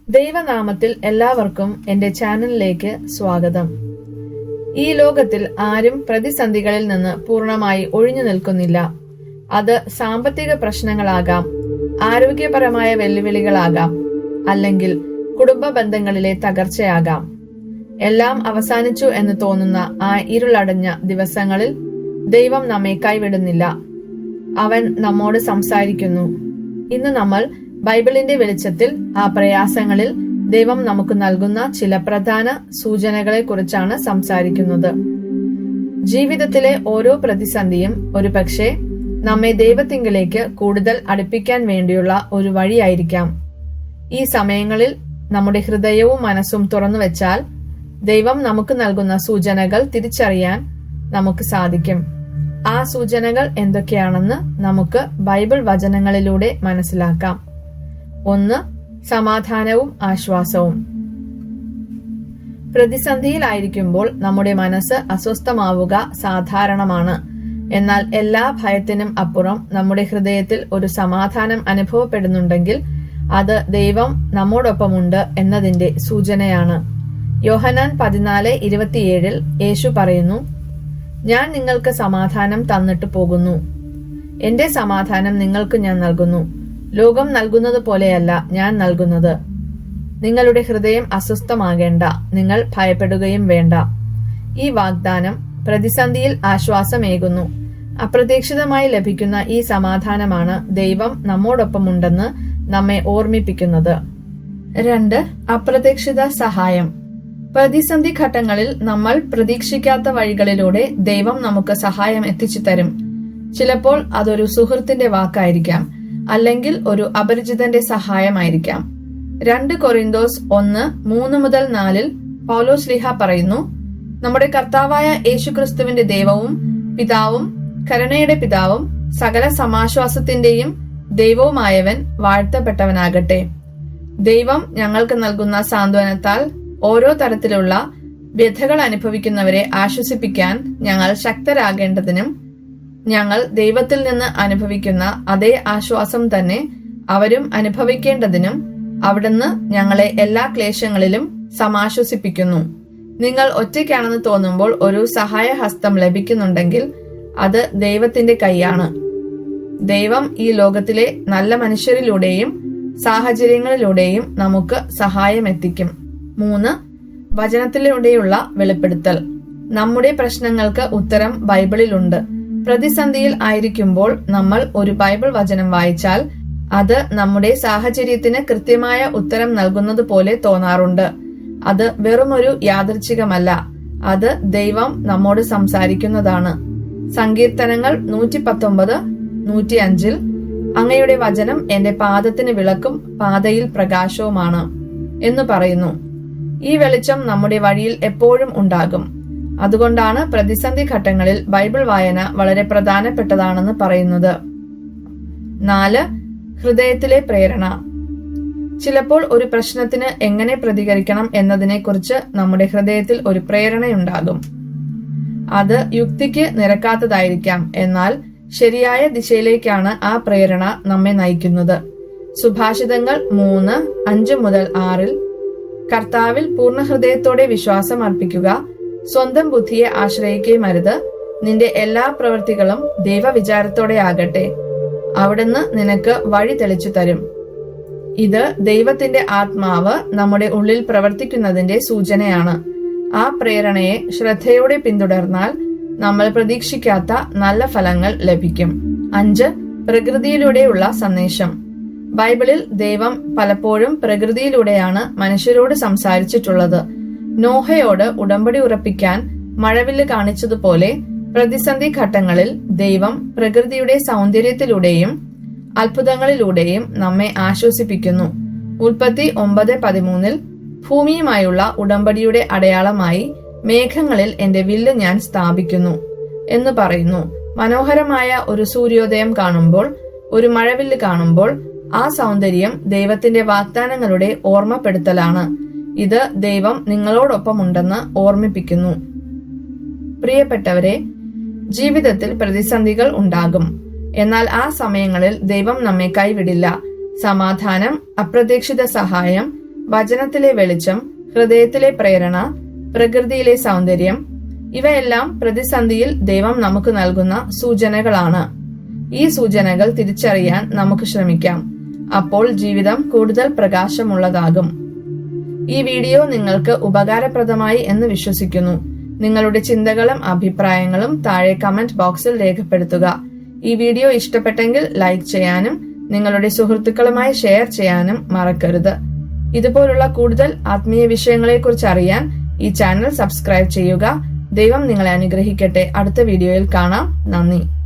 ദൈവനാമത്തിൽ എല്ലാവർക്കും എന്റെ ചാനലിലേക്ക് സ്വാഗതം. ഈ ലോകത്തിൽ ആരും പ്രതിസന്ധികളിൽ നിന്ന് പൂർണ്ണമായി ഒഴിഞ്ഞു നിൽക്കുന്നില്ല. അത് സാമ്പത്തിക പ്രശ്നങ്ങളാകാം, ആരോഗ്യപരമായ വെല്ലുവിളികളാകാം, അല്ലെങ്കിൽ കുടുംബ ബന്ധങ്ങളിലെ തകർച്ചയാകാം. എല്ലാം അവസാനിച്ചു എന്ന് തോന്നുന്ന ആ ഇരുളടഞ്ഞ ദിവസങ്ങളിൽ ദൈവം നമ്മെ കൈവിടുന്നില്ല. അവൻ നമ്മോട് സംസാരിക്കുന്നു. ഇന്ന് നമ്മൾ ബൈബിളിന്റെ വെളിച്ചത്തിൽ ആ പ്രയാസങ്ങളിൽ ദൈവം നമുക്ക് നൽകുന്ന ചില പ്രധാന സൂചനകളെ കുറിച്ചാണ് സംസാരിക്കുന്നത്. ജീവിതത്തിലെ ഓരോ പ്രതിസന്ധിയും ഒരുപക്ഷെ നമ്മെ ദൈവത്തിങ്കിലേക്ക് കൂടുതൽ അടുപ്പിക്കാൻ വേണ്ടിയുള്ള ഒരു വഴിയായിരിക്കാം. ഈ സമയങ്ങളിൽ നമ്മുടെ ഹൃദയവും മനസ്സും തുറന്നു വെച്ചാൽ ദൈവം നമുക്ക് നൽകുന്ന സൂചനകൾ തിരിച്ചറിയാൻ നമുക്ക് സാധിക്കും. ആ സൂചനകൾ എന്തൊക്കെയാണെന്ന് നമുക്ക് ബൈബിൾ വചനങ്ങളിലൂടെ മനസ്സിലാക്കാം. 1. സമാധാനവും ആശ്വാസവും. പ്രതിസന്ധിയിലായിരിക്കുമ്പോൾ നമ്മുടെ മനസ്സ് അസ്വസ്ഥമാവുക സാധാരണമാണ്. എന്നാൽ എല്ലാ ഭയത്തിനും അപ്പുറം നമ്മുടെ ഹൃദയത്തിൽ ഒരു സമാധാനം അനുഭവപ്പെടുന്നുണ്ടെങ്കിൽ അത് ദൈവം നമ്മോടൊപ്പമുണ്ട് എന്നതിന്റെ സൂചനയാണ്. യോഹന്നാൻ 14:27 യേശു പറയുന്നു, ഞാൻ നിങ്ങൾക്ക് സമാധാനം തന്നിട്ട് പോകുന്നു. എന്റെ സമാധാനം നിങ്ങൾക്ക് ഞാൻ നൽകുന്നു. ലോകം നൽകുന്നത് പോലെയല്ല ഞാൻ നൽകുന്നത്. നിങ്ങളുടെ ഹൃദയം അസ്വസ്ഥമാകേണ്ട, നിങ്ങൾ ഭയപ്പെടുകയും വേണ്ട. ഈ വാഗ്ദാനം പ്രതിസന്ധിയിൽ ആശ്വാസമേകുന്നു. അപ്രതീക്ഷിതമായി ലഭിക്കുന്ന ഈ സമാധാനമാണ് ദൈവം നമ്മോടൊപ്പമുണ്ടെന്ന് നമ്മെ ഓർമ്മിപ്പിക്കുന്നത്. 2. അപ്രതീക്ഷിത സഹായം. പ്രതിസന്ധി ഘട്ടങ്ങളിൽ നമ്മൾ പ്രതീക്ഷിക്കാത്ത വഴികളിലൂടെ ദൈവം നമുക്ക് സഹായം എത്തിച്ചു തരും. ചിലപ്പോൾ അതൊരു സുഹൃത്തിന്റെ വാക്കായിരിക്കാം, അല്ലെങ്കിൽ ഒരു അപരിചിതന്റെ സഹായമായിരിക്കാം. 2 കൊരിന്തോസ് 1:3-4 പൗലോസ് ശ്ലീഹ പറയുന്നു, നമ്മുടെ കർത്താവായ യേശുക്രിസ്തുവിന്റെ ദൈവവും പിതാവും കരുണയുടെ പിതാവും സകല സമാശ്വാസത്തിന്റെയും ദൈവവുമായവൻ വാഴ്ത്തപ്പെട്ടവനാകട്ടെ. ദൈവം ഞങ്ങൾക്ക് നൽകുന്ന സാന്ത്വനത്താൽ ഓരോ തരത്തിലുള്ള വ്യഥകൾ അനുഭവിക്കുന്നവരെ ആശ്വസിപ്പിക്കാൻ ഞങ്ങൾ ശക്തരാകേണ്ടതിനും ഞങ്ങൾ ദൈവത്തിൽ നിന്ന് അനുഭവിക്കുന്ന അതേ ആശ്വാസം തന്നെ അവരും അനുഭവിക്കേണ്ടതിനും അവിടുന്ന് ഞങ്ങളെ എല്ലാ ക്ലേശങ്ങളിലും സമാശ്വസിപ്പിക്കുന്നു. നിങ്ങൾ ഒറ്റയ്ക്കാണെന്ന് തോന്നുമ്പോൾ ഒരു സഹായഹസ്തം ലഭിക്കുന്നുണ്ടെങ്കിൽ അത് ദൈവത്തിന്റെ കൈയാണ്. ദൈവം ഈ ലോകത്തിലെ നല്ല മനുഷ്യരിലൂടെയും സാഹചര്യങ്ങളിലൂടെയും നമുക്ക് സഹായം എത്തിക്കും. 3. വചനത്തിലൂടെയുള്ള വെളിപ്പെടുത്തൽ. നമ്മുടെ പ്രശ്നങ്ങൾക്ക് ഉത്തരം ബൈബിളിലുണ്ട്. പ്രതിസന്ധിയിൽ ആയിരിക്കുമ്പോൾ നമ്മൾ ഒരു ബൈബിൾ വചനം വായിച്ചാൽ അത് നമ്മുടെ സാഹചര്യത്തിന് കൃത്യമായ ഉത്തരം നൽകുന്നത് പോലെ തോന്നാറുണ്ട്. അത് വെറുമൊരു യാദൃച്ഛികമല്ല, അത് ദൈവം നമ്മോട് സംസാരിക്കുന്നതാണ്. സങ്കീർത്തനങ്ങൾ 119:105 അങ്ങയുടെ വചനം എന്റെ പാദത്തിന് വിളക്കും പാതയിൽ പ്രകാശവുമാണ് എന്ന് പറയുന്നു. ഈ വെളിച്ചം നമ്മുടെ വഴിയിൽ എപ്പോഴും ഉണ്ടാകും. അതുകൊണ്ടാണ് പ്രതിസന്ധി ഘട്ടങ്ങളിൽ ബൈബിൾ വായന വളരെ പ്രധാനപ്പെട്ടതാണെന്ന് പറയുന്നത്. 4. ഹൃദയത്തിലെ പ്രേരണ. ചിലപ്പോൾ ഒരു പ്രശ്നത്തിന് എങ്ങനെ പ്രതികരിക്കണം എന്നതിനെക്കുറിച്ച് നമ്മുടെ ഹൃദയത്തിൽ ഒരു പ്രേരണയുണ്ടാകും. അത് യുക്തിക്ക് നിരക്കാത്തതായിരിക്കാം, എന്നാൽ ശരിയായ ദിശയിലേക്കാണ് ആ പ്രേരണ നമ്മെ നയിക്കുന്നത്. സുഭാഷിതങ്ങൾ 3:5-6 കർത്താവിൽ പൂർണ്ണ ഹൃദയത്തോടെ വിശ്വാസം അർപ്പിക്കുക, സ്വന്തം ബുദ്ധിയെ ആശ്രയിക്കുകയും അരുത്. നിന്റെ എല്ലാ പ്രവൃത്തികളും ദൈവവിചാരത്തോടെ ആകട്ടെ. അവിടുന്ന് നിനക്ക് വഴി തെളിച്ചു തരും. ഇത് ദൈവത്തിന്റെ ആത്മാവ് നമ്മുടെ ഉള്ളിൽ പ്രവർത്തിക്കുന്നതിന്റെ സൂചനയാണ്. ആ പ്രേരണയെ ശ്രദ്ധയോടെ പിന്തുടർന്നാൽ നമ്മൾ പ്രതീക്ഷിക്കാത്ത നല്ല ഫലങ്ങൾ ലഭിക്കും. 5. പ്രകൃതിയിലൂടെയുള്ള സന്ദേശം. ബൈബിളിൽ ദൈവം പലപ്പോഴും പ്രകൃതിയിലൂടെയാണ് മനുഷ്യരോട് സംസാരിച്ചിട്ടുള്ളത്. നോഹയോട് ഉടമ്പടി ഉറപ്പിക്കാൻ മഴവില്ല് കാണിച്ചതുപോലെ പ്രതിസന്ധി ഘട്ടങ്ങളിൽ ദൈവം പ്രകൃതിയുടെ സൗന്ദര്യത്തിലൂടെയും അത്ഭുതങ്ങളിലൂടെയും നമ്മെ ആശ്വസിപ്പിക്കുന്നു. ഉൽപ്പത്തി 9:13 ഭൂമിയുമായുള്ള ഉടമ്പടിയുടെ അടയാളമായി മേഘങ്ങളിൽ എന്റെ വില്ല് ഞാൻ സ്ഥാപിക്കുന്നു എന്ന് പറയുന്നു. മനോഹരമായ ഒരു സൂര്യോദയം കാണുമ്പോൾ, ഒരു മഴവില്ല് കാണുമ്പോൾ ആ സൗന്ദര്യം ദൈവത്തിന്റെ വാഗ്ദാനങ്ങളുടെ ഓർമ്മപ്പെടുത്തലാണ്. ഇത് ദൈവം നിങ്ങളോടൊപ്പമുണ്ടെന്ന് ഓർമ്മിപ്പിക്കുന്നു. പ്രിയപ്പെട്ടവരെ, ജീവിതത്തിൽ പ്രതിസന്ധികൾ ഉണ്ടാകും. എന്നാൽ ആ സമയങ്ങളിൽ ദൈവം നമ്മെ കൈവിടില്ല. സമാധാനം, അപ്രതീക്ഷിത സഹായം, വചനത്തിലെ വെളിച്ചം, ഹൃദയത്തിലെ പ്രേരണ, പ്രകൃതിയിലെ സൗന്ദര്യം, ഇവയെല്ലാം പ്രതിസന്ധിയിൽ ദൈവം നമുക്ക് നൽകുന്ന സൂചനകളാണ്. ഈ സൂചനകൾ തിരിച്ചറിയാൻ നമുക്ക് ശ്രമിക്കാം. അപ്പോൾ ജീവിതം കൂടുതൽ പ്രകാശമുള്ളതാകും. ഈ വീഡിയോ നിങ്ങൾക്ക് ഉപകാരപ്രദമായി എന്ന് വിശ്വസിക്കുന്നു. നിങ്ങളുടെ ചിന്തകളും അഭിപ്രായങ്ങളും താഴെ കമന്റ് ബോക്സിൽ രേഖപ്പെടുത്തുക. ഈ വീഡിയോ ഇഷ്ടപ്പെട്ടെങ്കിൽ ലൈക്ക് ചെയ്യാനും നിങ്ങളുടെ സുഹൃത്തുക്കളുമായി ഷെയർ ചെയ്യാനും മറക്കരുത്. ഇതുപോലുള്ള കൂടുതൽ ആത്മീയ വിഷയങ്ങളെക്കുറിച്ച് അറിയാൻ ഈ ചാനൽ സബ്സ്ക്രൈബ് ചെയ്യുക. ദൈവം നിങ്ങളെ അനുഗ്രഹിക്കട്ടെ. അടുത്ത വീഡിയോയിൽ കാണാം. നന്ദി.